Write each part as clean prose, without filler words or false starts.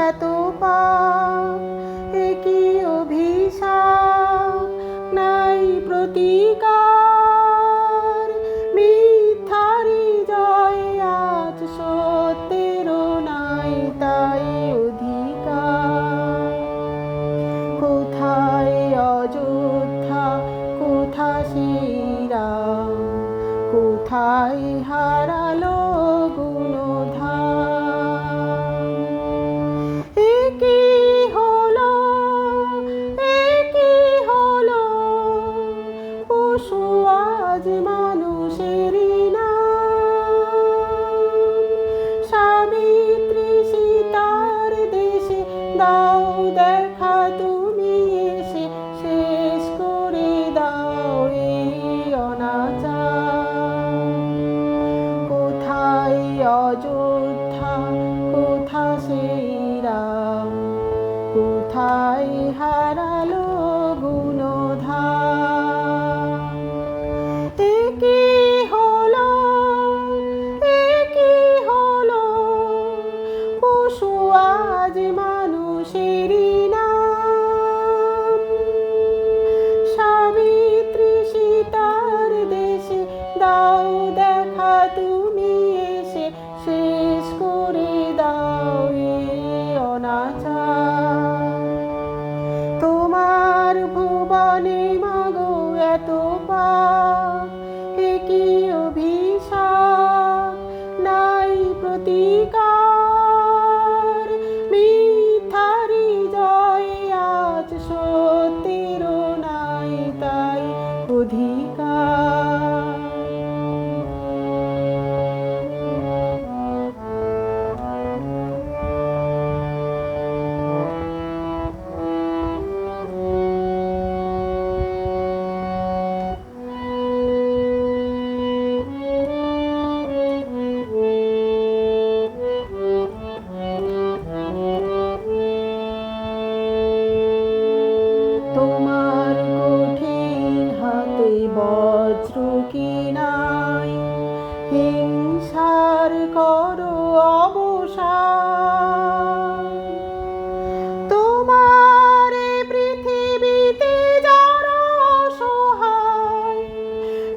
এত পাপ, এ কি অভিশাপ, নাই প্রতিকার। মিথ্যারি জয় আজ, সত্যেরও নাই তাই অধিকার। কোথায় অযোধ্যা, কোথা শ্রীরাম, কোথায় হারালো গুণধাম। এ কি হলো, এ কি হলো, পশু আজ মানুষেরই নাম। সাবিত্রী সীতার দেশে দাও দেখা তুমি এসে, শেষ করে দাও এই অনাচার। কোথায় অযোধ্যা, কোথা শ্রীরাম, কোথায় হারালো গুণধাম। এ কি হলো, এ কি হলো, পশু আজ মানুষেরই নাম। সাবিত্রী সীতার দেশে দাও দেখা তুমি এসে, শেষ করে দাও এই অনাচার। তোমার ভুবনে মাগো এত পাপ, এ কি অভিশাপ, নাই প্রতিকার। মিথ্যারি জয় আজ, সত্যেরও নাই তাই অধিকার। তোমার কঠিন হাতে বজ্র কি নাই, হিংসার করো অবসান। তোমার এই পৃথিবীতে যারা অসহায়,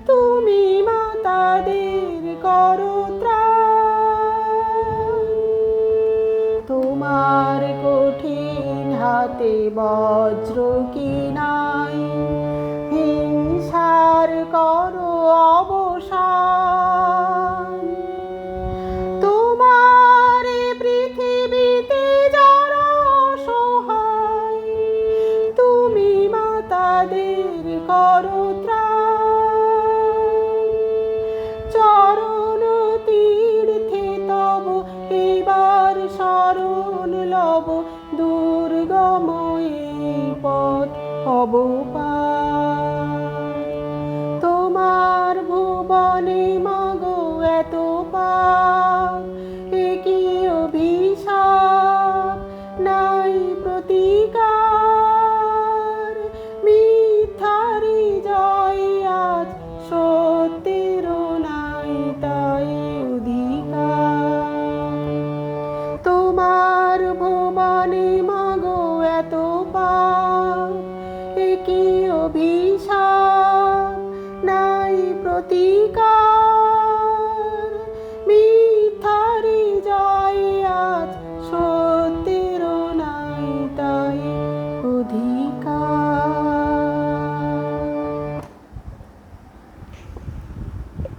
তুমি মাতাদের করো ত্রাণ। তোমার কঠিন হাতে বজ্র কি নাই, হিংসার করো অবসান। তোমার এই পৃথিবীতে যারা অসহায়, তুমি মাতাদের করো ত্রাণ। চরণ তীর্থে তব এবার শরণ লব, দুর্গম এই পথ অবপার। তোমার ভুবনে মাগো এত পাপ, এ কি অভিশাপ, নাই প্রতিকার। মিথ্যারি জয় আজ, সত্যেরও নাই তাই অধিকার। তোমার ভুবনে মাগো এত পাপ, এ কি অভিশাপ।